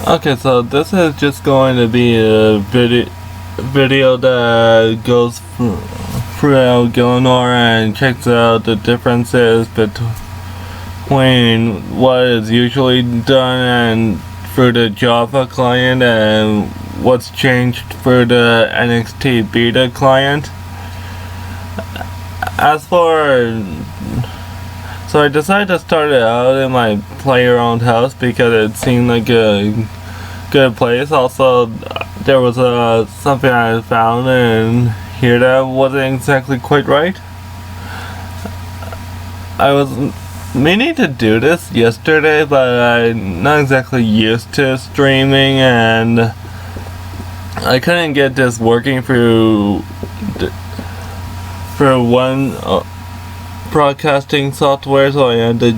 Okay, so this is just going to be a video that goes throughout Gielinor and checks out the differences between what is usually done and through the Java client and what's changed for the NXT beta client. So I decided to start it out in my player-owned house because it seemed like a good place. Also, there was something I found in here that wasn't exactly quite right. I was meaning to do this yesterday, but I'm not exactly used to streaming, and I couldn't get this working for one broadcasting software, so I had to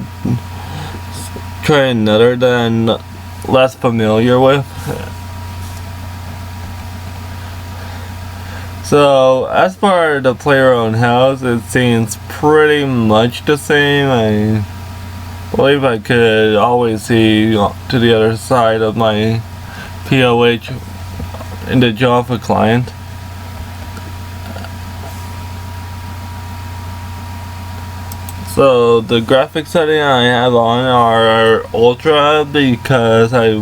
try another that I'm less familiar with. So as for the player-owned house, it seems pretty much the same. I believe I could always see to the other side of my POH in the Java client. So the graphics setting I have on are ultra because I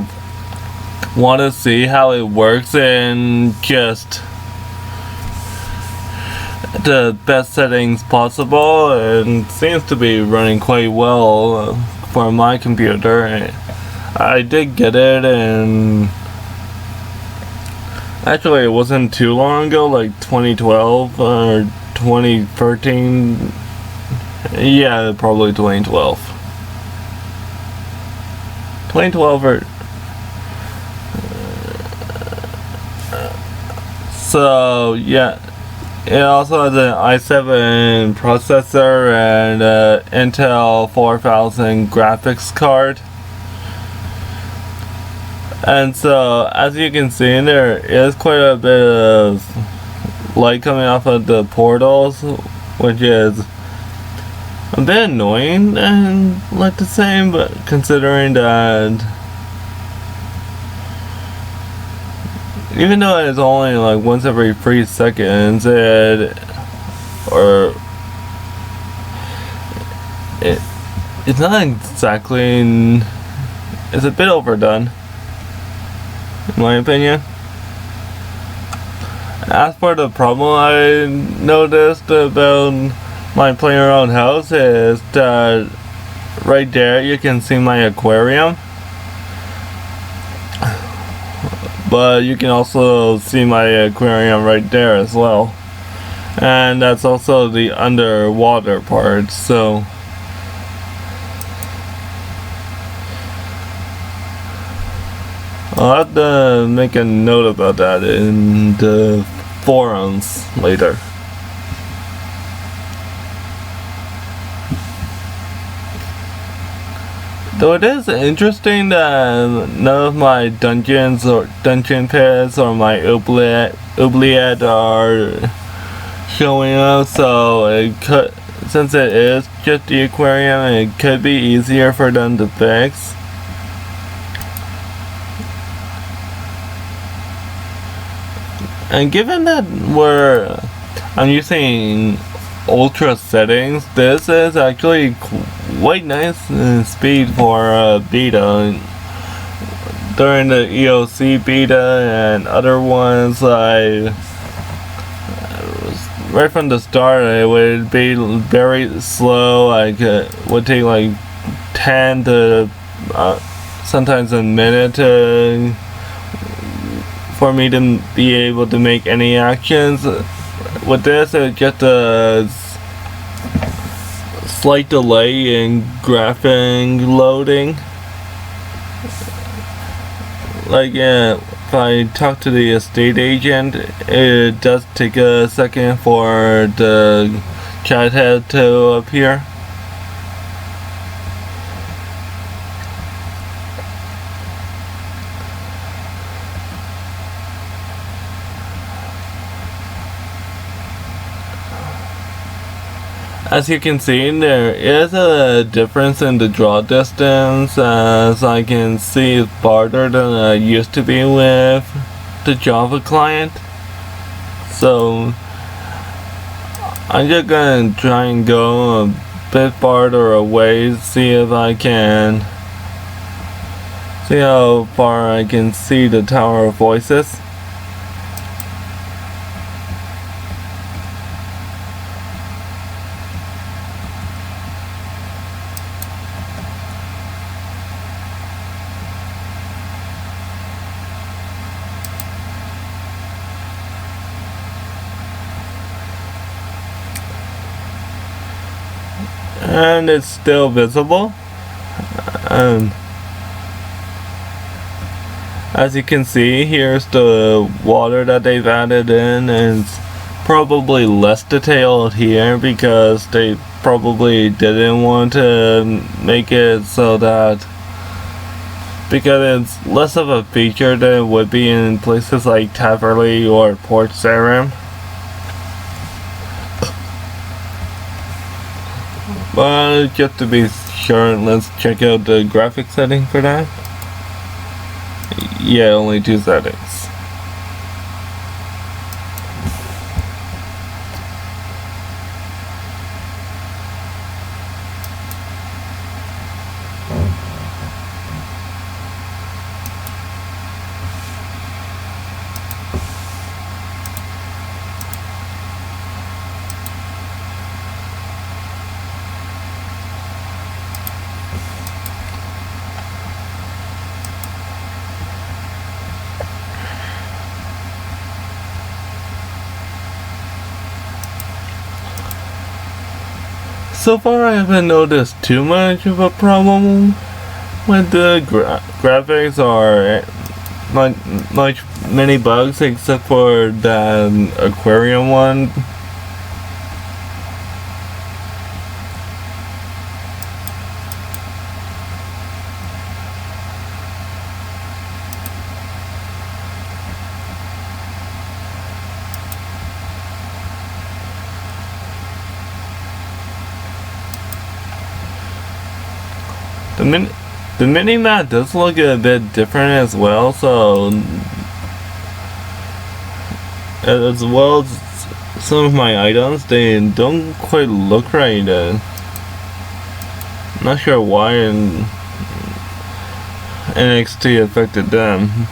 want to see how it works in just the best settings possible, and seems to be running quite well for my computer. I did get it, and actually it wasn't too long ago, like 2012 or 2013. Yeah, probably 2012. 2012 or... So, yeah. It also has an i7 processor and Intel 4000 graphics card. And so, as you can see, there is quite a bit of light coming off of the portals, which is a bit annoying and like the same, but considering that even though it's only like once every 3 seconds, it's not exactly, it's a bit overdone in my opinion. As for the problem I noticed about my player-owned house is that right there you can see my aquarium, but you can also see my aquarium right there as well, and that's also the underwater part. So I'll have to make a note about that in the forums later. Though it is interesting that none of my dungeons or dungeon pits or my oubliette are showing up, so it could, since it is just the aquarium, it could be easier for them to fix. And given that I'm using ultra settings, this is actually quite nice speed for beta. During the EOC beta and other ones, right from the start it would be very slow. Would take like 10 to sometimes a minute for me to be able to make any actions. With this, it's just a slight delay in graphic loading. Like, if I talk to the estate agent, it does take a second for the chat head to appear. as you can see, there is a difference in the draw distance, as I can see it's farther than I used to be with the Java client. So I'm just gonna try and go a bit farther away, see if I can see how far I can see the Tower of Voices. And it's still visible, and as you can see, here's the water that they've added in, and it's probably less detailed here because they probably didn't want to make it so that, because it's less of a feature than it would be in places like Taverley or Port Sarim. But just to be sure, let's check out the graphic setting for that. Yeah, only 2 settings. So far I haven't noticed too much of a problem with the graphics or many bugs, except for the aquarium one. The mini-map does look a bit different as well, so as well as some of my items, they don't quite look right. Not sure why NXT affected them.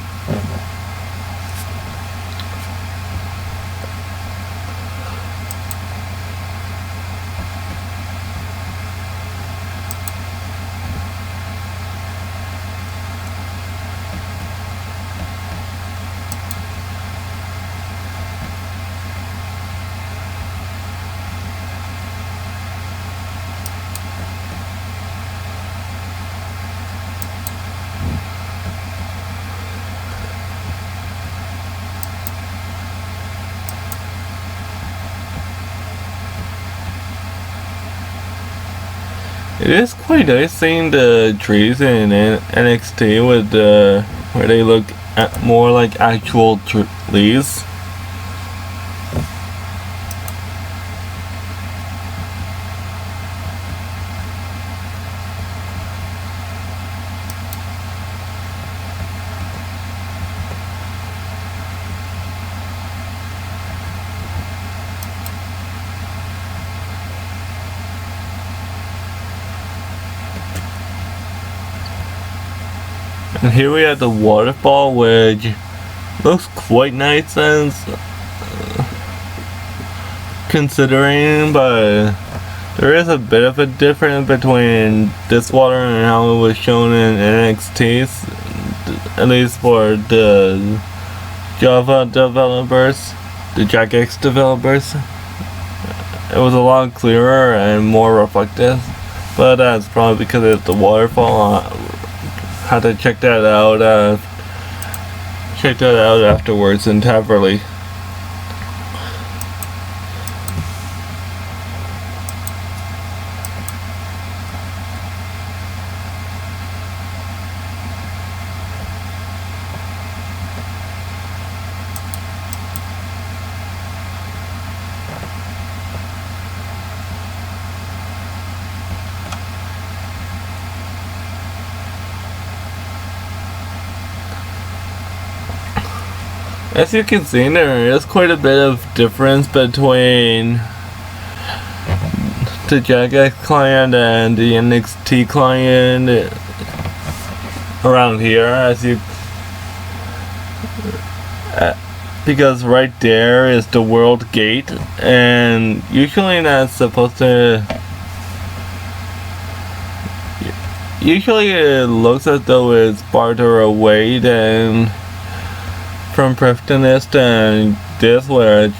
It is quite nice seeing the trees in NXT with where they look more like actual trees. And here we have the waterfall, which looks quite nice and considering, but there is a bit of a difference between this water and how it was shown in NXT, at least for the Java developers, the Jagex developers. It was a lot clearer and more reflective, but that's probably because it's the waterfall. Had to check that out afterwards in Taverley. As you can see, there is quite a bit of difference between the Jagex client and the NXT client around here, as you because right there is the world gate, and usually that's supposed to, usually it looks as though it's farther away than from Prifddinas, and this where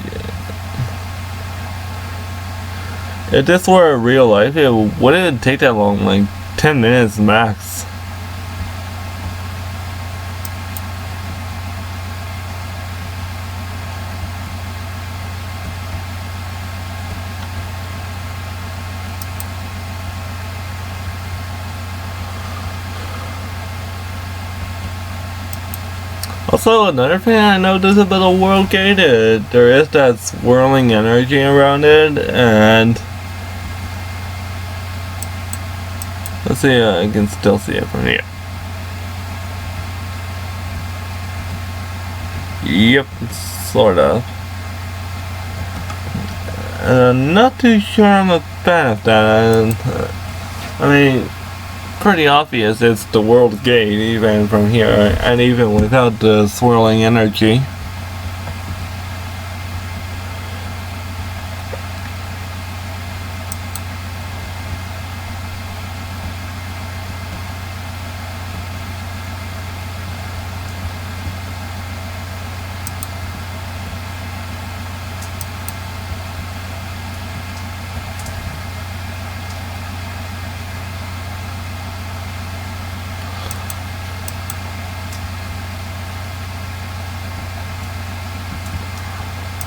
if this were real life, it wouldn't take that long, like 10 minutes max. Also, another thing I noticed about the world gate is there is that swirling energy around it, and let's see, I can still see it from here. Yep, sort of. And I'm not too sure I'm a fan of that. I mean, pretty obvious it's the world gate even from here, and even without the swirling energy.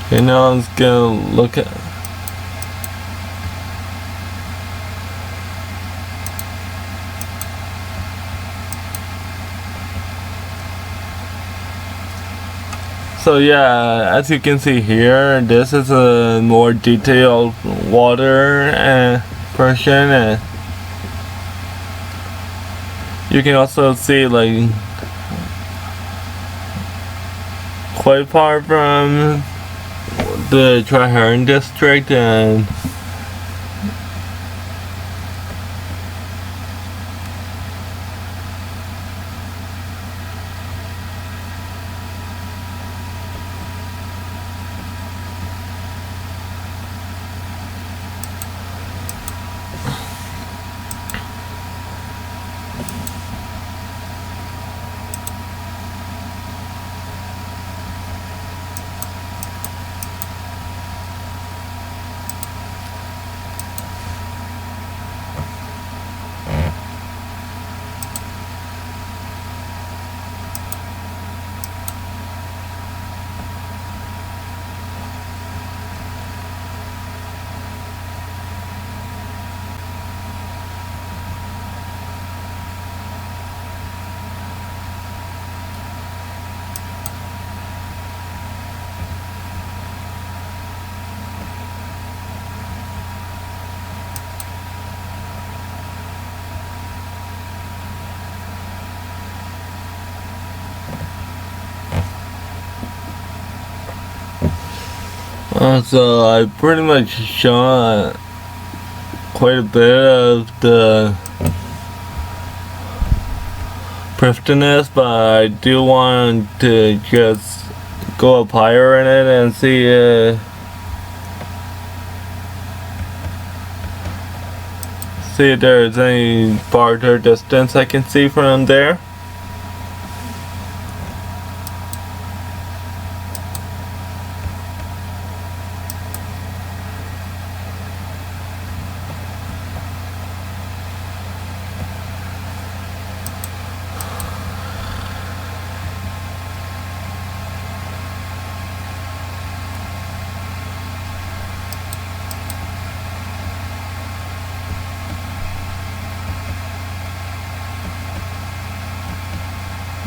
Okay, now I'm just gonna look at. So yeah, as you can see here, this is a more detailed water version. You can also see like quite far from the Triherne district, and so I pretty much shown quite a bit of the Prifddinas, but I do want to just go up higher in it and see if there's any farther distance I can see from there.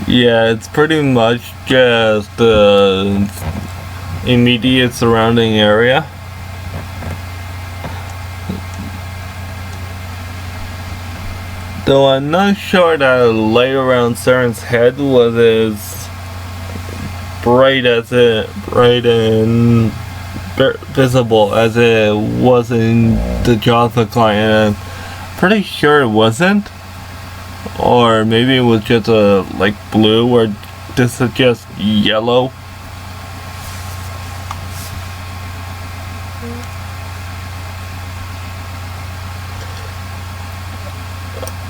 Yeah, it's pretty much just the immediate surrounding area. Though I'm not sure that light around Saren's head was his bright and visible as it was in the Java client. I'm pretty sure it wasn't, or maybe it was just a like blue, or this is just yellow.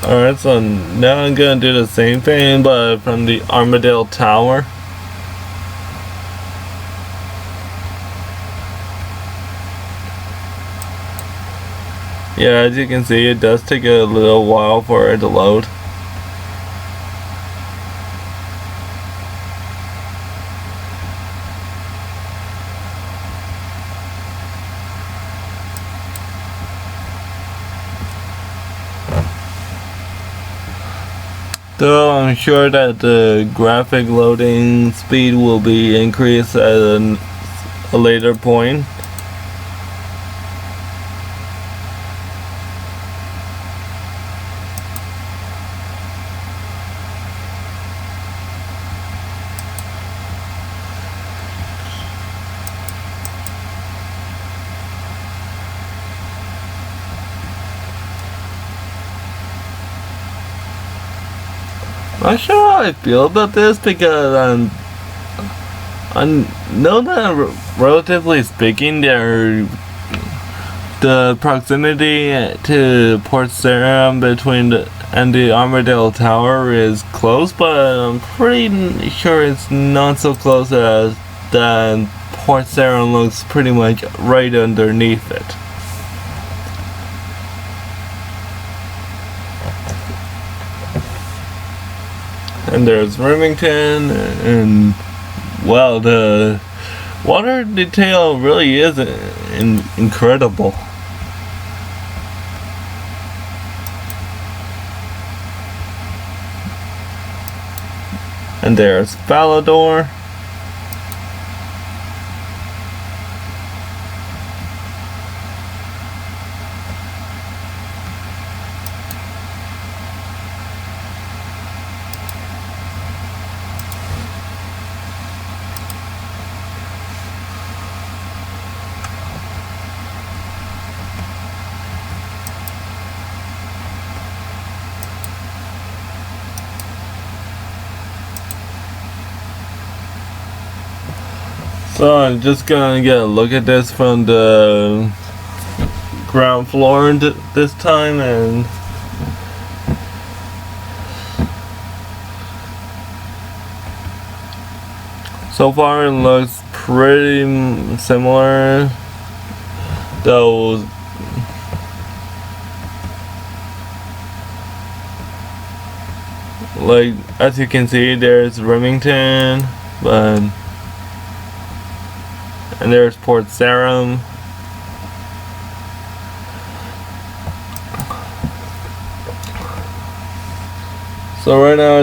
Alright, so now I'm gonna do the same thing, but from the Armadale Tower. Yeah, as you can see, it does take a little while for it to load. Though I'm sure that the graphic loading speed will be increased at a later point. Not sure how I feel about this, because I know that relatively speaking, the proximity to Port Sarim between the Armadale Tower is close, but I'm pretty sure it's not so close as that Port Sarim looks pretty much right underneath it. And there's Remington, and well, the water detail really is incredible. And there's Falador. So I'm just gonna get a look at this from the ground floor this time, and so far it looks pretty similar, though like as you can see, there's Remington, and there's Port Sarim. So right now,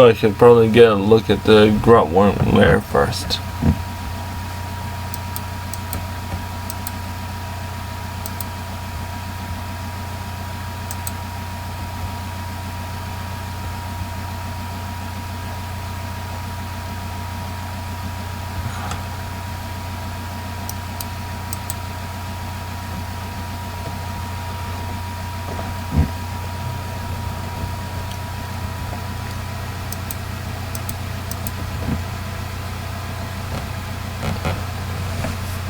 I should probably get a look at the grunt worm lair first.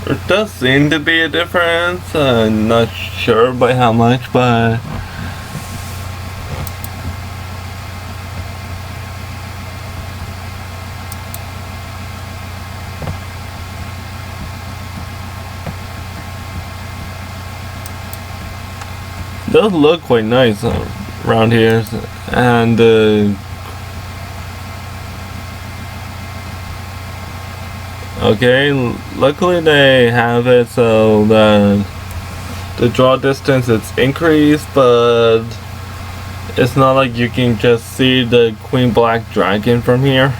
There does seem to be a difference. I'm not sure by how much, but it does look quite nice around here, and okay, luckily they have it so that the draw distance is increased, but it's not like you can just see the Queen Black Dragon from here.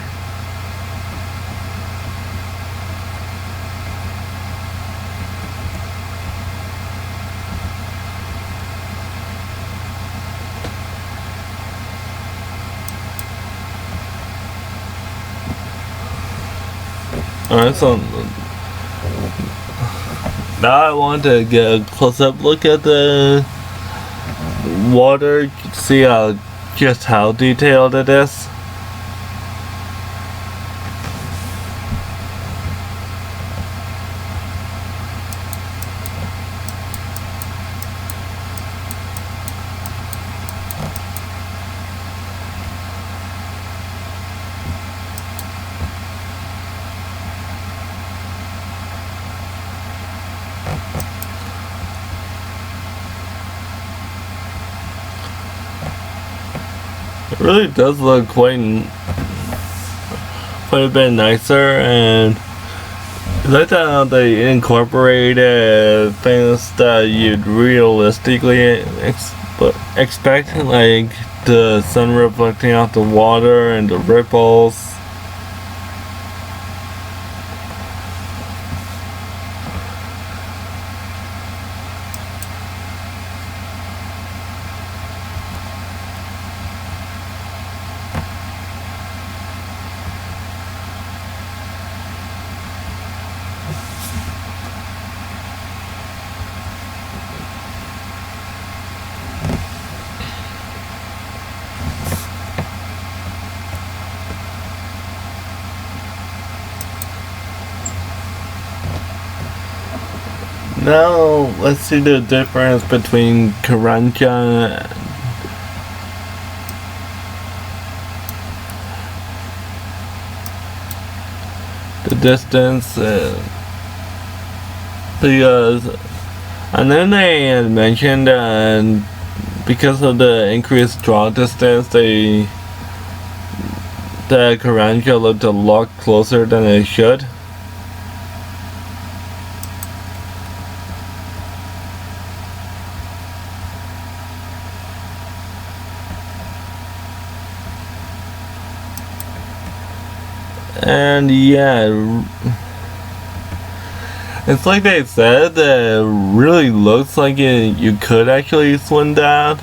Alright, so now I want to get a close-up look at the water, see just how detailed it is. It really does look quite a bit nicer, and I like how they incorporated things that you'd realistically expect, like the sun reflecting off the water and the ripples. Now let's see the difference between Karanja the distance, because and then they had mentioned that because of the increased draw distance, the Karanja looked a lot closer than it should. And yeah, it's like they said, that it really looks like you could actually swim that.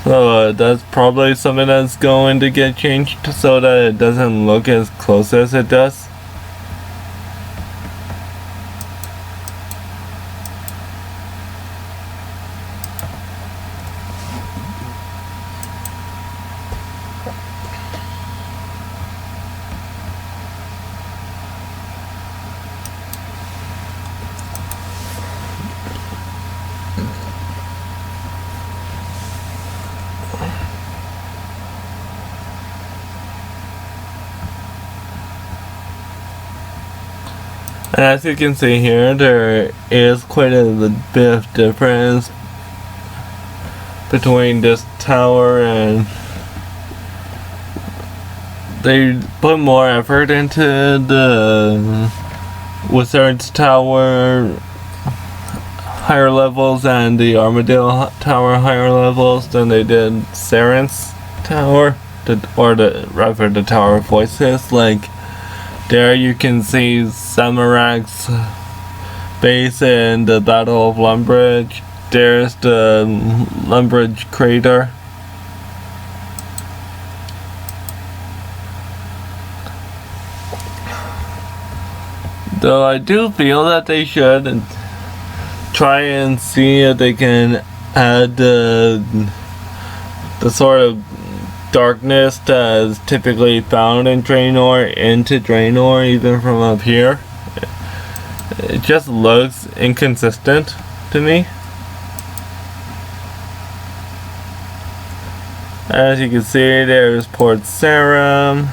So that's probably something that's going to get changed so that it doesn't look as close as it does. And as you can see here, there is quite a bit of difference between this tower, and they put more effort into the Wizard's Tower higher levels and the Armadillo Tower higher levels than they did Saren's Tower, or the Tower of Voices. Like, there you can see Samarak's base in the Battle of Lumbridge. There's the Lumbridge crater. Though I do feel that they should try and see if they can add the sort of darkness that is typically found in Draenor into Draenor, even from up here. It just looks inconsistent to me. As you can see, there's Port Sarim.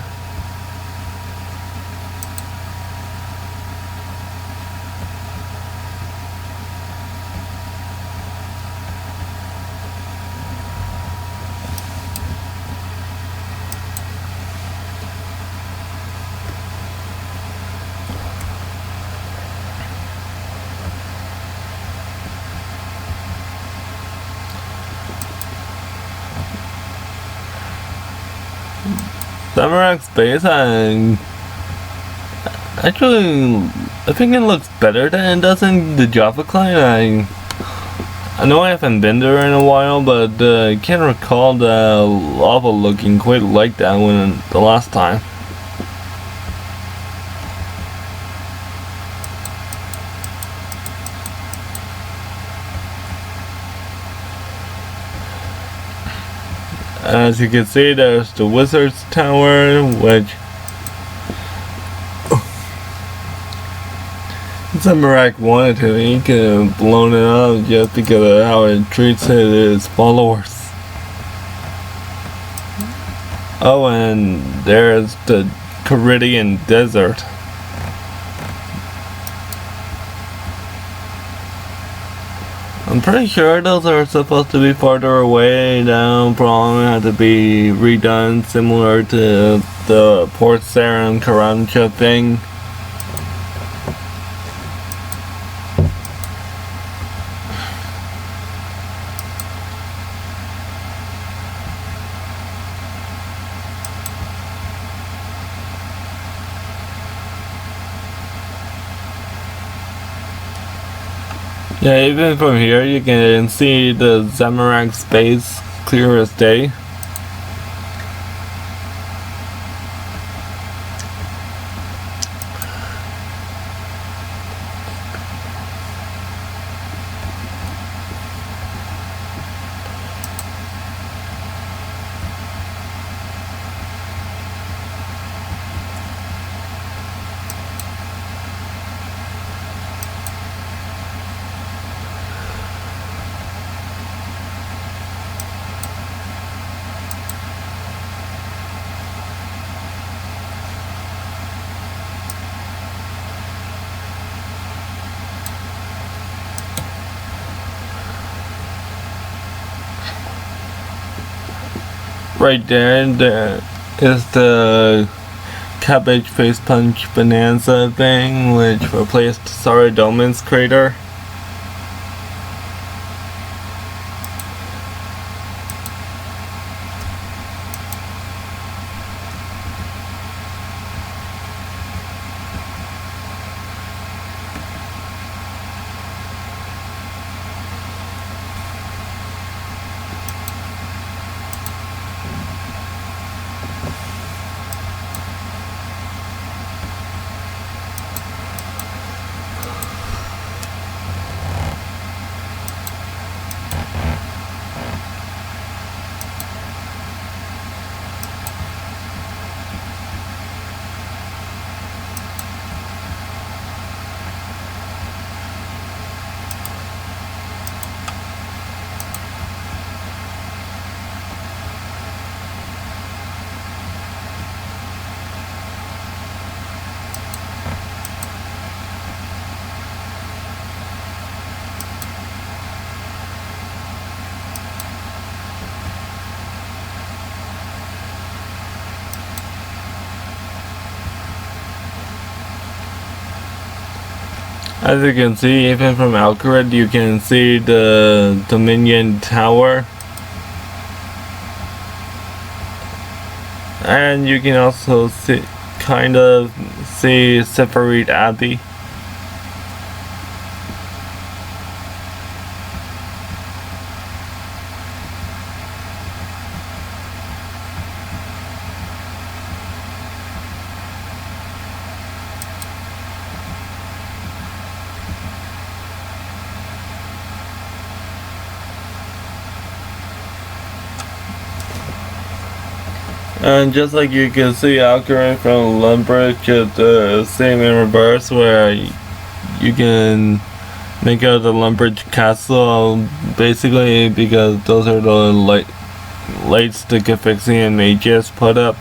Samarak's base, and actually I think it looks better than it does in the Java client. I know I haven't been there in a while, but I can't recall the lava looking quite like that one the last time. As you can see, there's the Wizard's Tower, which Zamorak wanted to. He could have blown it up just because of how it treats his followers. Oh, and there's the Caridian Desert. I'm pretty sure those are supposed to be farther away down, probably have to be redone, similar to the Port Sarim Karancha thing. Yeah, even from here you can see the Zamorak space clear as day. Right there is the Cabbage Face Punch Bonanza thing, which replaced Saradomin's crater. As you can see, even from Alcaret, you can see the Dominion Tower. And you can also see, kind of see Sefarid Abbey. And just like you can see Alcaret from Lumbridge, it's the same in reverse, where you can make out the Lumbridge castle, basically because those are the lights the Giphyxian mages put up.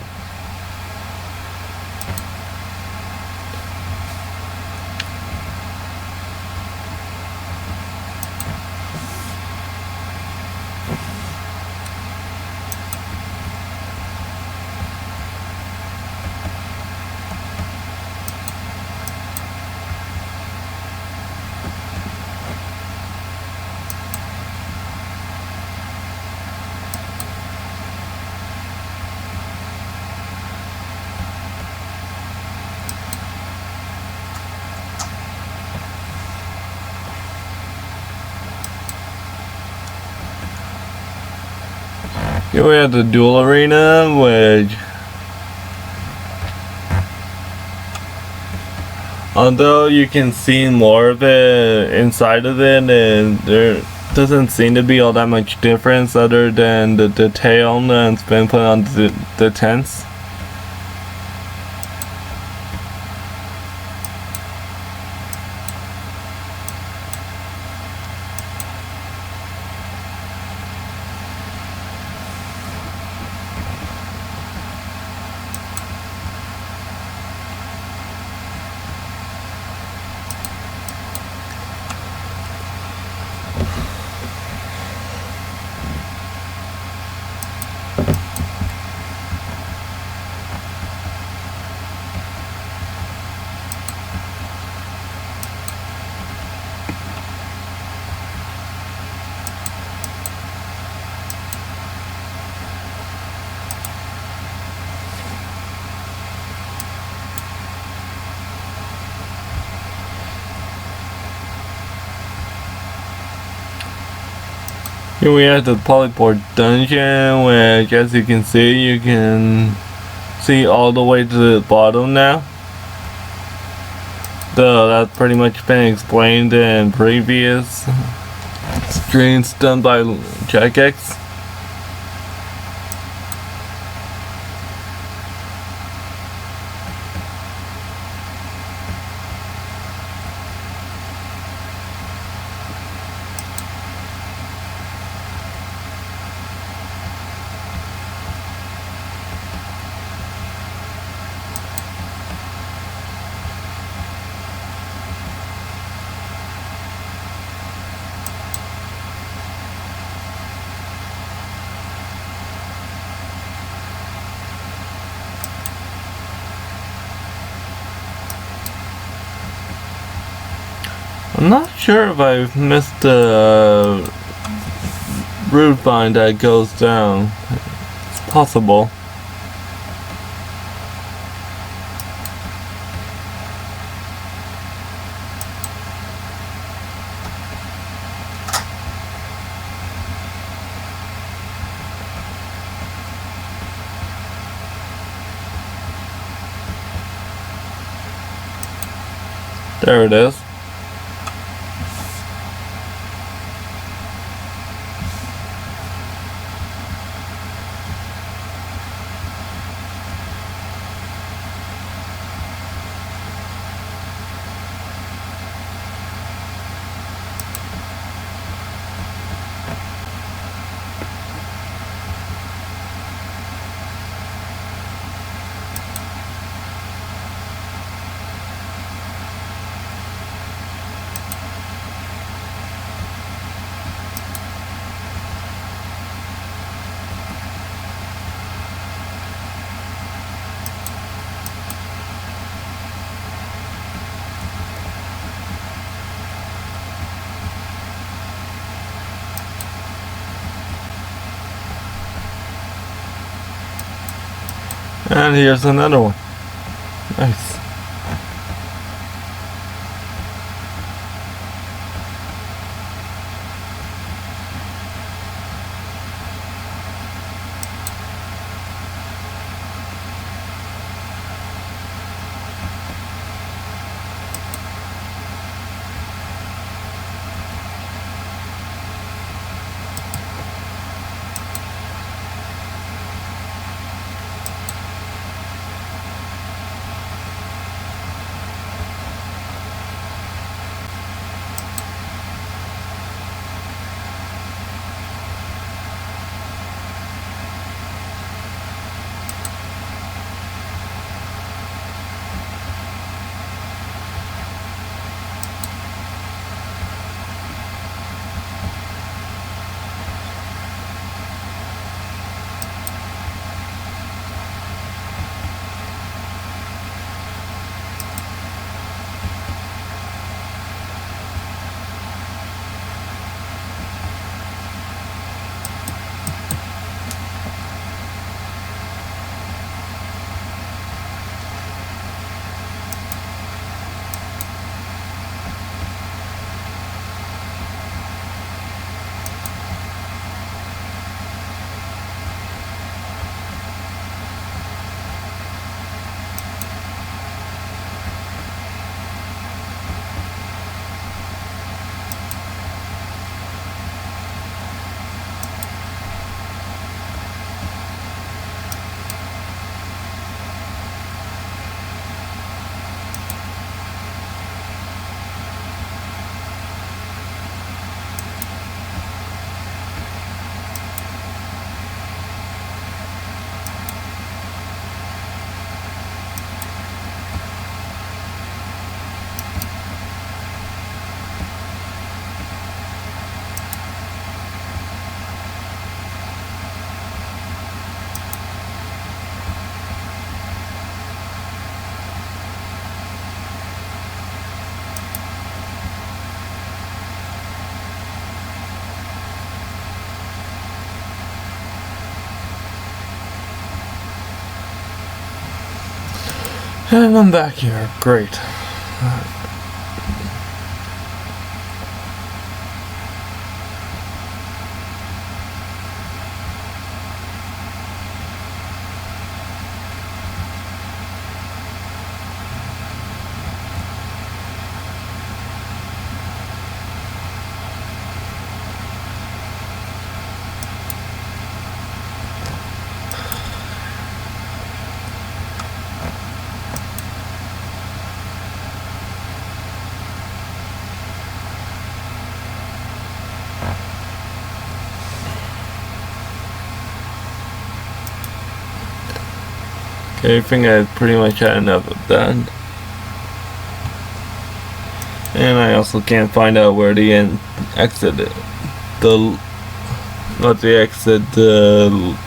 Here we have the duel arena, which, although you can see more of it inside of it, and there doesn't seem to be all that much difference other than the detail that's been put on the tents. Here we have the polyport dungeon, which, as you can see all the way to the bottom now. Though that's pretty much been explained in previous streams done by Jagex. I'm not sure if I've missed the root vine that goes down. It's possible. There it is. And here's another one. Nice. And I'm back here. Great. Okay, I think I pretty much had enough of that. And I also can't find out where the exit the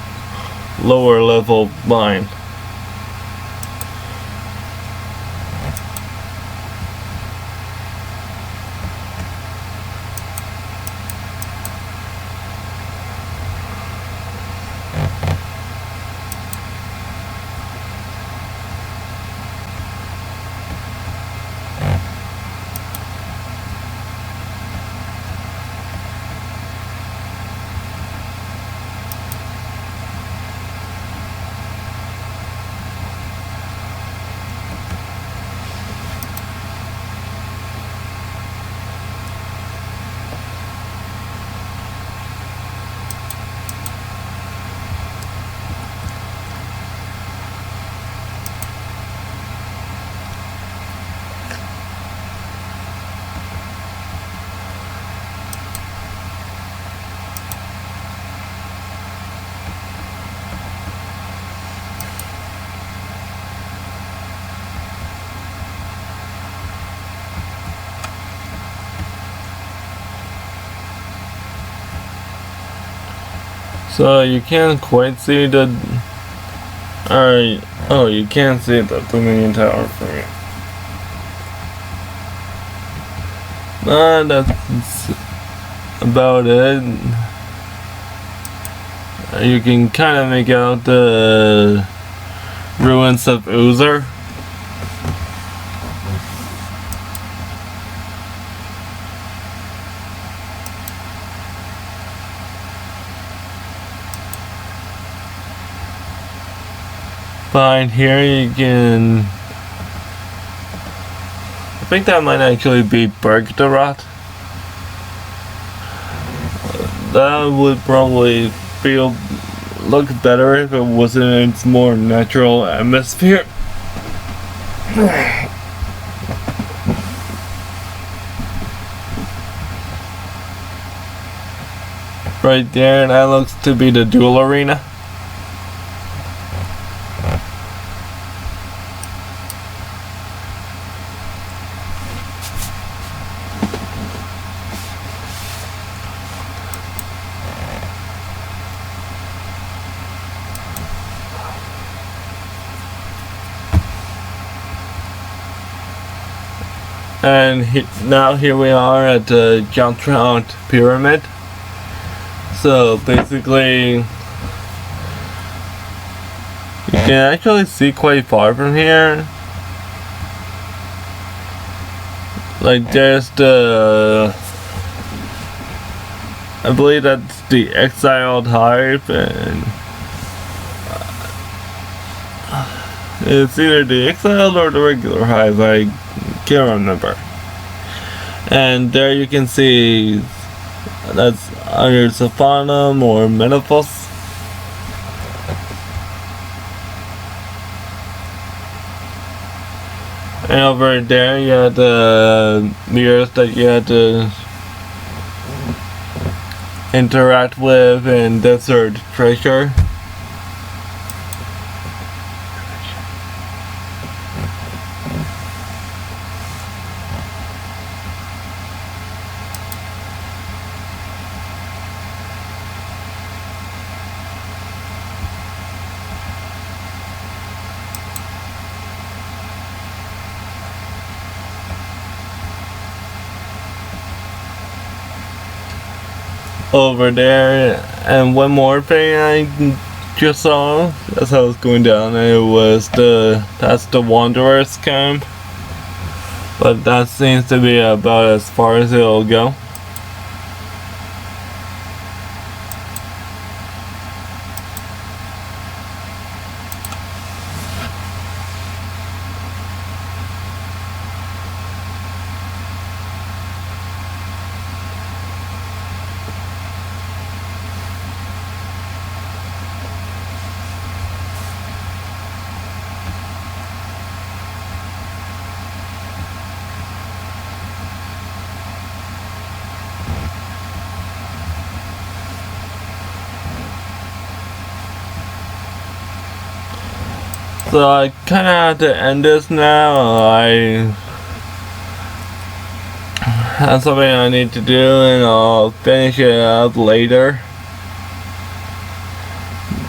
lower level mine. So you can't quite see the... Alright, oh, you can see the Dominion Tower from here. That's about it. You can kind of make out the ruins of Uzer. Behind here you can... I think that might actually be Bergdarat. That would probably look better if it was in its more natural atmosphere. Right there, that looks to be the duel arena. And now here we are at the Gielinor Pyramid. So basically, you can actually see quite far from here. Like there's the... I believe that's the exiled hive, and it's either the exiled or the regular hive, I can't remember. And there you can see that's either Saphanum or Menopause. And over there you had the mirrors that you had to interact with in Desert Treasure. Over there, and one more thing I just saw as I was going down, and it was that's the Wanderer's camp. But that seems to be about as far as it'll go. So I kind of have to end this now. I have something I need to do, and I'll finish it up later.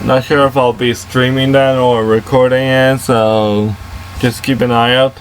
Not sure if I'll be streaming that or recording it, so just keep an eye out.